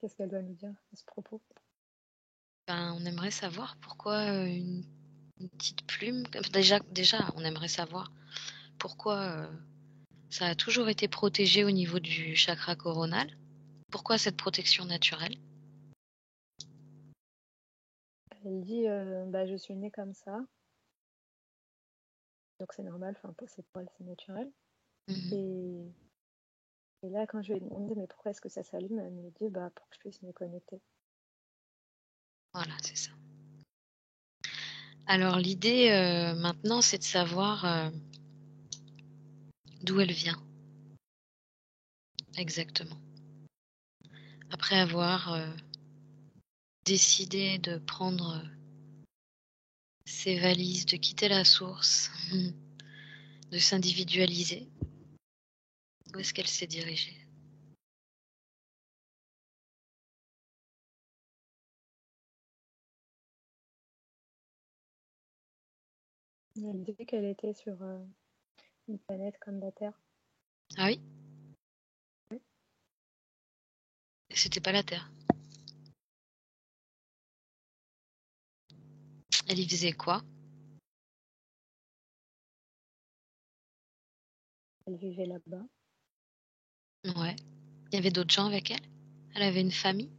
qu'est-ce qu'elle doit nous dire à ce propos. Ben, on aimerait savoir pourquoi une petite plume. Déjà, on aimerait savoir pourquoi ça a toujours été protégé au niveau du chakra coronal. Pourquoi cette protection naturelle? Elle dit, bah, je suis née comme ça, donc c'est normal, enfin, pour elle, c'est naturel. Mhm. Et, et là, quand je lui ai demandé, mais pourquoi est-ce que ça s'allume, elle me dit, bah, pour que je puisse me connecter. Voilà, c'est ça. Alors l'idée maintenant, c'est de savoir d'où elle vient exactement. Après avoir décidé de prendre ses valises, de quitter la source, de s'individualiser, où est-ce qu'elle s'est dirigée? Elle dit qu'elle était sur une planète comme la Terre. Ah oui? C'était pas la Terre. Elle y faisait quoi? Elle vivait là-bas. Ouais. Il y avait d'autres gens avec elle? Elle avait une famille?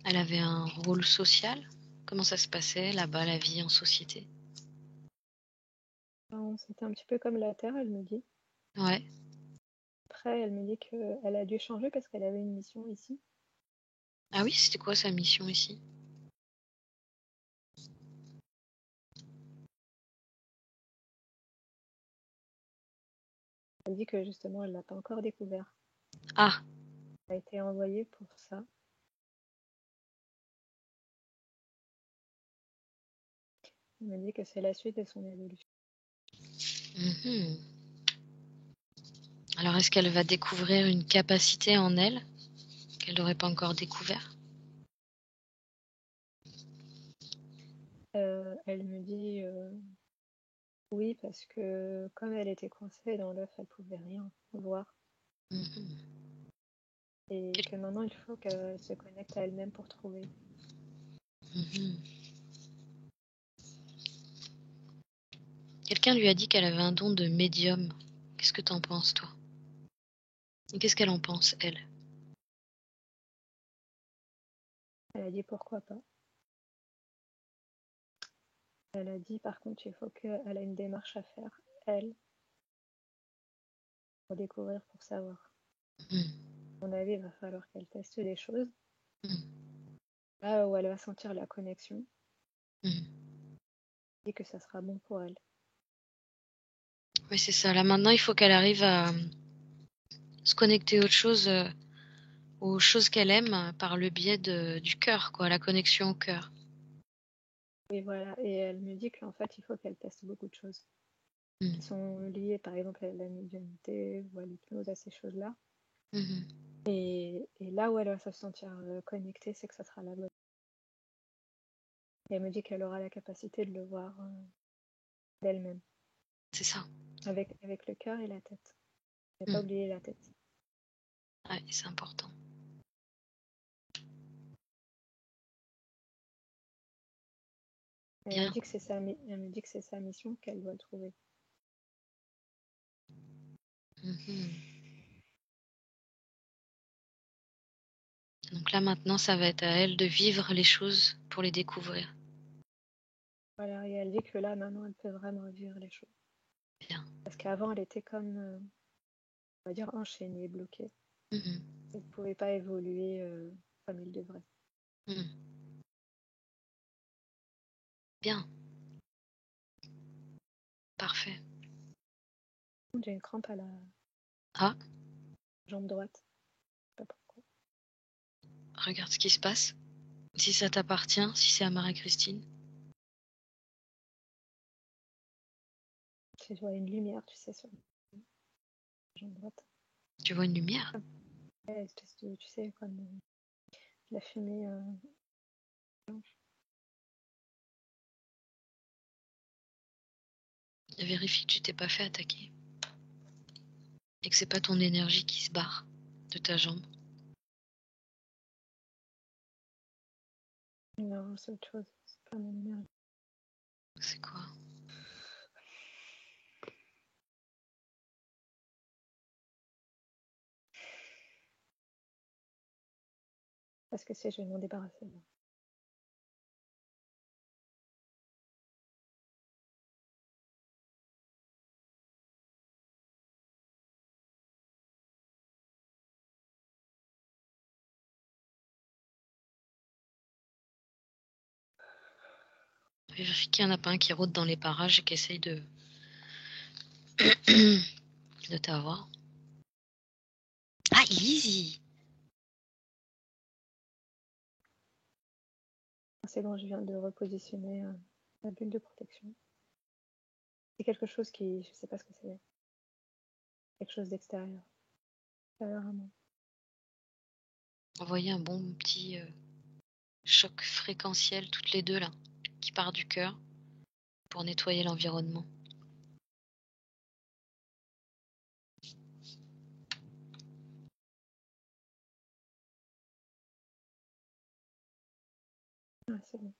Elle avait un rôle social? Comment ça se passait là-bas, la vie en société? C'était un petit peu comme la Terre, elle me dit. Ouais. Après, elle me dit qu'elle a dû changer parce qu'elle avait une mission ici. Ah oui, c'était quoi sa mission ici? Elle dit que justement, elle l'a pas encore découvert. Ah, Elle a été envoyée pour ça. Elle me dit que c'est la suite de son évolution. mhm. Alors est-ce qu'elle va découvrir une capacité en elle qu'elle n'aurait pas encore découvert? Elle me dit oui, parce que comme elle était coincée dans l'œuf, elle pouvait rien voir. Mhm. Et que maintenant, il faut qu'elle se connecte à elle-même pour trouver. Mhm. Quelqu'un lui a dit qu'elle avait un don de médium. Qu'est-ce que t'en penses, toi? Et qu'est-ce qu'elle en pense, elle? Elle a dit pourquoi pas. Elle a dit par contre, il faut qu'elle a une démarche à faire, elle, pour découvrir, pour savoir. Mhm. À mon avis, il va falloir qu'elle teste des choses. Mhm. Là où elle va sentir la connexion, Mhm. et que ça sera bon pour elle. Oui, c'est ça. Là, maintenant, il faut qu'elle arrive à se connecter aux choses qu'elle aime par le biais du cœur, quoi, la connexion au cœur. Et voilà, et elle me dit qu'en fait, il faut qu'elle teste beaucoup de choses qui Mhm. sont liées, par exemple, à la médiumnité ou à l'hypnose, à ces choses-là. Mhm. Et là où elle va se sentir connectée, c'est que ça sera la bonne. Et elle me dit qu'elle aura la capacité de le voir d'elle-même, C'est ça. avec le cœur et la tête. Ne pas Mhm. oublier la tête. Ouais, c'est important. Elle me Bien. dit que c'est sa mission qu'elle doit trouver. Mhm. Donc là, maintenant, ça va être à elle de vivre les choses pour les découvrir. Voilà, et elle dit que là, maintenant, elle peut vraiment vivre les choses. Bien. Parce qu'avant, elle était comme, on va dire, enchaînée, bloquée. Mhm. Elle ne pouvait pas évoluer comme il devrait. Mhm. Bien. Parfait. J'ai une crampe à la Ah, jambe droite. Je sais pas pourquoi. regarde ce qui se passe. Si ça t'appartient, si c'est à Marie-Christine. Je vois une lumière, tu sais, sur la jambe droite. Tu vois une lumière? Ouais, espèce de, tu sais, comme la fumée blanche. Vérifie que tu t'es pas fait attaquer. Et que c'est pas ton énergie qui se barre de ta jambe. Non, c'est autre chose. C'est pas mon énergie. C'est quoi? Parce que je vais m'en débarrasser là. Vérifie qu'il n'y en a pas un qui rôde dans les parages et qui essaye de t'avoir. Ah, Lizzie! C'est bon, je viens de repositionner la bulle de protection. C'est quelque chose qui, je sais pas ce que c'est. Quelque chose d'extérieur. Extérieur à moi. Envoyer un bon petit choc fréquentiel toutes les deux là, qui part du cœur pour nettoyer l'environnement. Ah, c'est bon.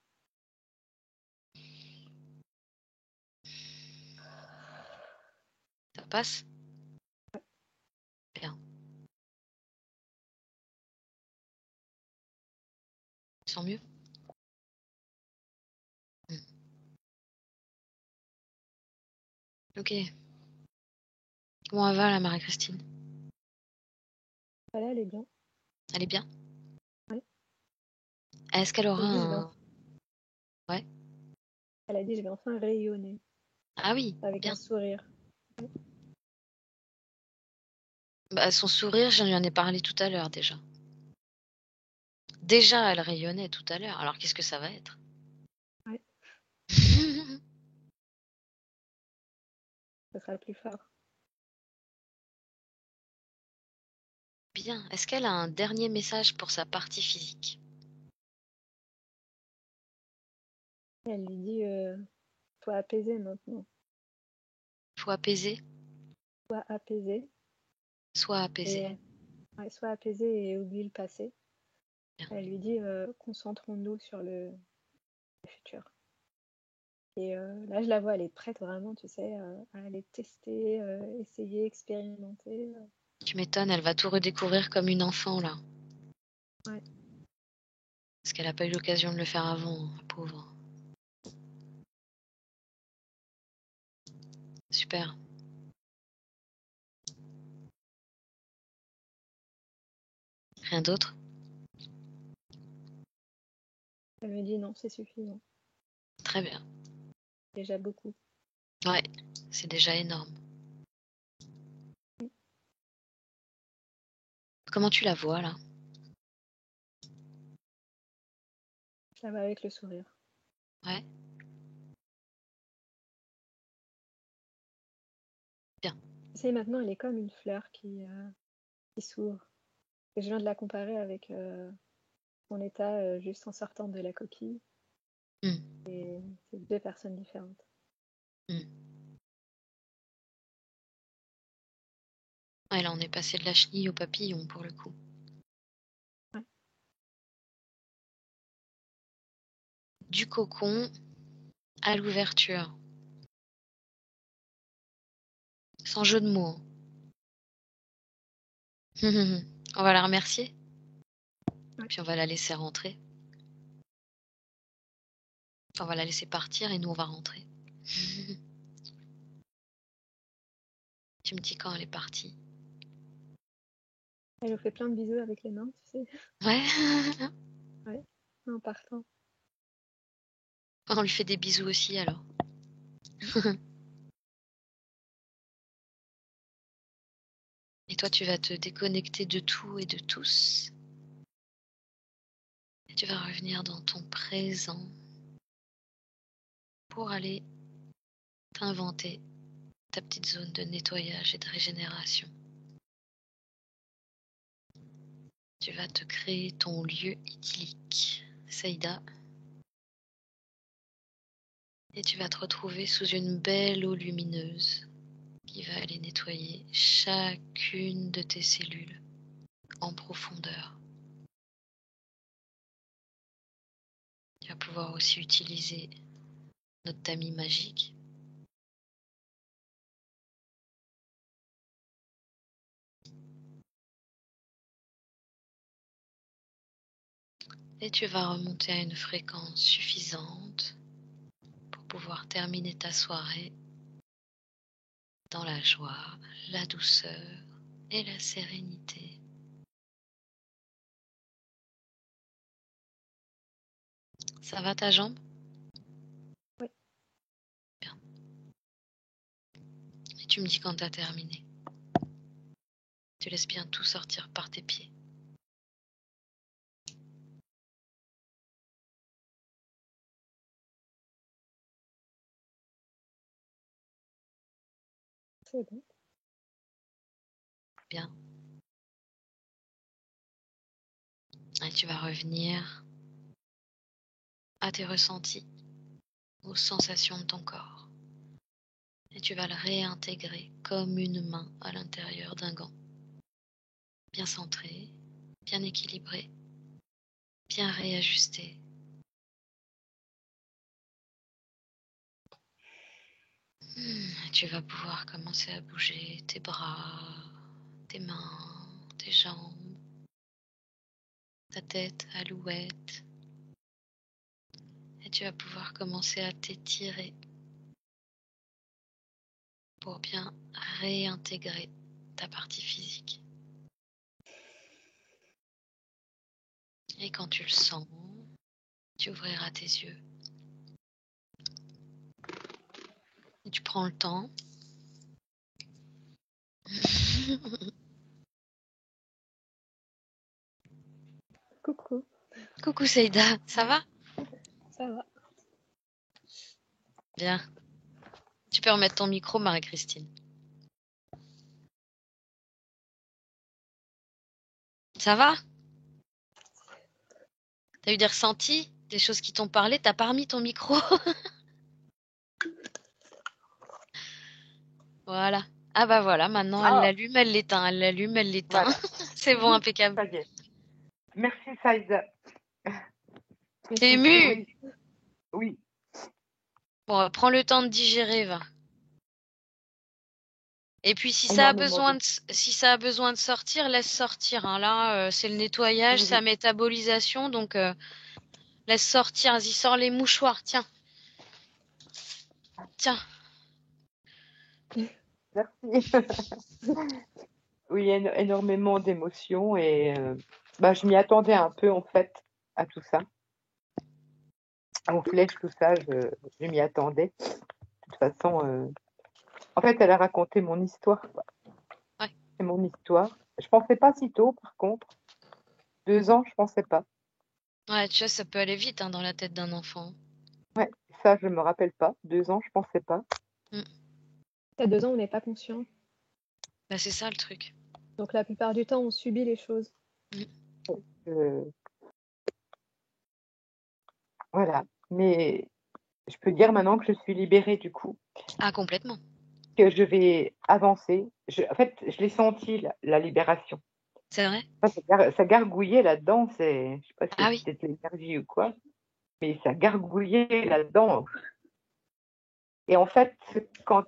Ça passe? Bien. Tu sens mieux? Ok. Comment elle va la Marie-Christine? Voilà, elle est bien. Elle est bien? Ouais. Est-ce qu'elle aura Elle dit, un... Ouais. elle a dit, je vais enfin rayonner Ah oui, avec bien. un sourire. Bah, son sourire, je lui en ai parlé tout à l'heure déjà. Déjà, elle rayonnait tout à l'heure, alors qu'est-ce que ça va être? Ouais, ça sera plus fort. Bien. Est-ce qu'elle a un dernier message pour sa partie physique? Elle lui dit sois apaisé maintenant. Faut apaiser? Sois apaisé. Sois Et, apaisé. ouais, sois apaisé et oublie le passé. Bien. Elle lui dit concentrons-nous sur le futur. Et là, je la vois, elle est prête vraiment, tu sais, à aller tester, essayer, expérimenter. Tu m'étonnes, elle va tout redécouvrir comme une enfant là. Ouais. Parce qu'elle n'a pas eu l'occasion de le faire avant, la pauvre. Super. Rien d'autre? Elle me dit non, c'est suffisant. Très bien. Déjà beaucoup. Ouais, c'est déjà énorme. Comment tu la vois là? Ça va avec le sourire. Ouais, bien. Tu sais, maintenant, elle est comme une fleur qui s'ouvre. Et je viens de la comparer avec son état juste en sortant de la coquille. Hmm, Et c'est deux personnes différentes. hmm. Ouais, là on est passé de la chenille au papillon pour le coup. Ouais. Du cocon à l'ouverture. Sans jeu de mots. On va la remercier, Ouais. puis on va la laisser rentrer. Enfin, on va la laisser partir et nous on va rentrer. Tu me dis quand elle est partie. Elle nous fait plein de bisous avec les mains, tu sais. Ouais. Ouais. En partant. On lui fait des bisous aussi alors. Et toi, tu vas te déconnecter de tout et de tous. Et tu vas revenir dans ton présent pour aller t'inventer ta petite zone de nettoyage et de régénération. Tu vas te créer ton lieu idyllique, Saïda, et tu vas te retrouver sous une belle eau lumineuse qui va aller nettoyer chacune de tes cellules en profondeur. Tu vas pouvoir aussi utiliser notre tamis magique. Et tu vas remonter à une fréquence suffisante pour pouvoir terminer ta soirée dans la joie, la douceur et la sérénité. Ça va ta jambe? Oui. Bien. Et tu me dis quand tu as terminé. Tu laisses bien tout sortir par tes pieds. C'est bon. Bien. Et tu vas revenir à tes ressentis, aux sensations de ton corps. Et tu vas le réintégrer comme une main à l'intérieur d'un gant. Bien centré, bien équilibré, bien réajusté. Tu vas pouvoir commencer à bouger tes bras, tes mains, tes jambes, ta tête, alouette. Et tu vas pouvoir commencer à t'étirer pour bien réintégrer ta partie physique. Et quand tu le sens, tu ouvriras tes yeux. Et tu prends le temps Coucou, Coucou Saïda, ça va? ça va. Bien. Tu peux remettre ton micro, Marie-Christine. Ça va? T'as eu des ressentis? Des choses qui t'ont parlé? T'as pas remis ton micro? Voilà. Ah bah voilà, maintenant elle Ah, l'allume, elle l'éteint, elle l'allume, elle l'éteint. voilà, C'est bon, impeccable. ça y est. Merci, Saïda. Mais T'es je t'en ému? prie. Oui, oui. Bon, prends le temps de digérer, va. Et puis si ça a Énormément besoin de... de sortir, laisse sortir, hein. Là, c'est le nettoyage, Oui, sa métabolisation, donc laisse sortir. Vas-y, sors les mouchoirs, tiens. Tiens. merci. Oui, énormément d'émotions et je m'y attendais un peu en fait à tout ça. Aux flèches, tout ça, je m'y attendais. De toute façon, en fait, elle a raconté mon histoire, quoi. Ouais. C'est mon histoire. Je pensais pas si tôt, par contre. 2 ans, je pensais pas. Ouais, tu vois, ça peut aller vite, hein, dans la tête d'un enfant. Ouais, ça, je me rappelle pas. 2 ans, je pensais pas. À 2 ans, on n'est pas conscient. Bah, c'est ça le truc. Donc la plupart du temps, on subit les choses. Euh, voilà. Mais je peux dire maintenant que je suis libérée du coup, Ah, complètement. que je vais avancer. En fait, je l'ai senti, la libération. C'est vrai? Enfin, ça gargouillait là-dedans. Je sais pas si Ah c'est oui. peut-être l'énergie ou quoi, mais ça gargouillait là-dedans. Et en fait, quand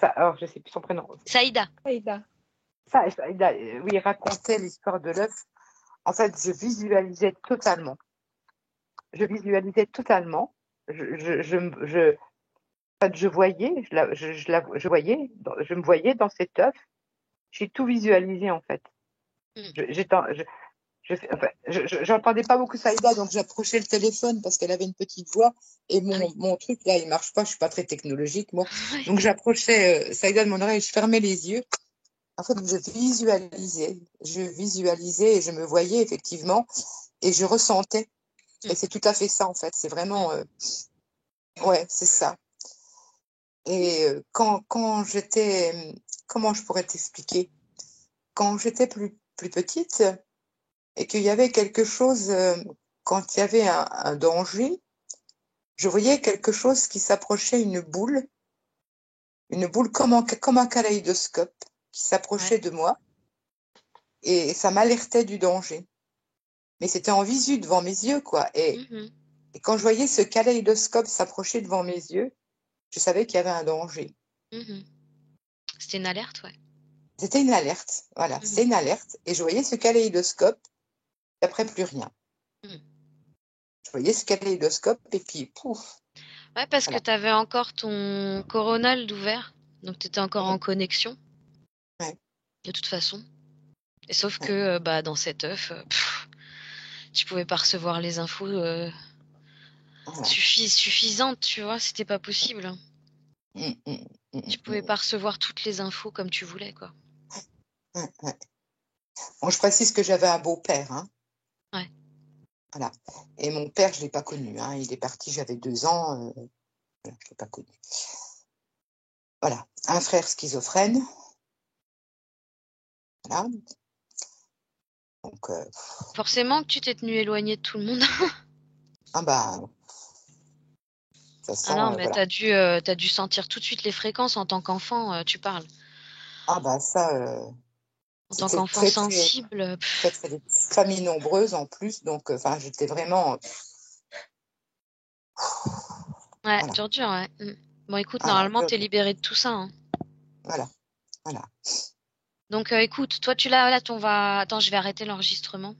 alors je sais plus son prénom. Saïda. Aïda. Oui, il racontait l'histoire de l'œuf. En fait, je visualisais totalement. Je visualisais totalement. En fait, je voyais, je voyais, je me voyais dans cet œuf. J'ai tout visualisé en fait. Enfin, j'entendais pas beaucoup Saïda, donc j'approchais le téléphone parce qu'elle avait une petite voix et mon truc là, il marche pas. Je suis pas très technologique moi, donc j'approchais Saïda de mon oreille, je fermais les yeux. En fait, je visualisais et je me voyais effectivement et je ressentais. Et c'est tout à fait ça en fait. C'est vraiment, ouais, c'est ça. Et quand j'étais, comment je pourrais t'expliquer? Quand j'étais plus petite et qu'il y avait quelque chose, quand il y avait un danger, je voyais quelque chose qui s'approchait, une boule comme un kaléidoscope qui s'approchait de moi et ça m'alertait du danger. Mais c'était en visu devant mes yeux, quoi. Et quand je voyais ce kaléidoscope s'approcher devant mes yeux, je savais qu'il y avait un danger. C'était une alerte, ouais. C'était une alerte, voilà, c'est une alerte. Et je voyais ce kaléidoscope, et après plus rien. Je voyais ce kaléidoscope et puis pouf. Ouais, parce que tu avais encore ton coronal d'ouvert, donc tu étais encore en connexion. Ouais. De toute façon. Et sauf que dans cet œuf, tu pouvais pas recevoir les infos suffisantes, tu vois, c'était pas possible. Tu pouvais pas recevoir toutes les infos comme tu voulais, quoi. Bon, je précise que j'avais un beau-père, hein. Ouais. Voilà. Et mon père, je l'ai pas connu, hein. Il est parti, j'avais 2 ans, je l'ai pas connu. Voilà. Un frère schizophrène. Voilà. Donc, Forcément que tu t'es tenu éloigné de tout le monde. ah bah, de toute façon, non, mais voilà. t'as dû sentir tout de suite les fréquences en tant qu'enfant, tu parles. Ah bah ça, En tant c'était qu'enfant sensible. très, des familles nombreuses en plus, donc enfin j'étais vraiment. Ouais, Voilà. dur, ouais. Bon, écoute, Ah, normalement, t'es libéré de tout ça, hein. Voilà. Donc, écoute, toi, tu l'as là, Attends, je vais arrêter l'enregistrement.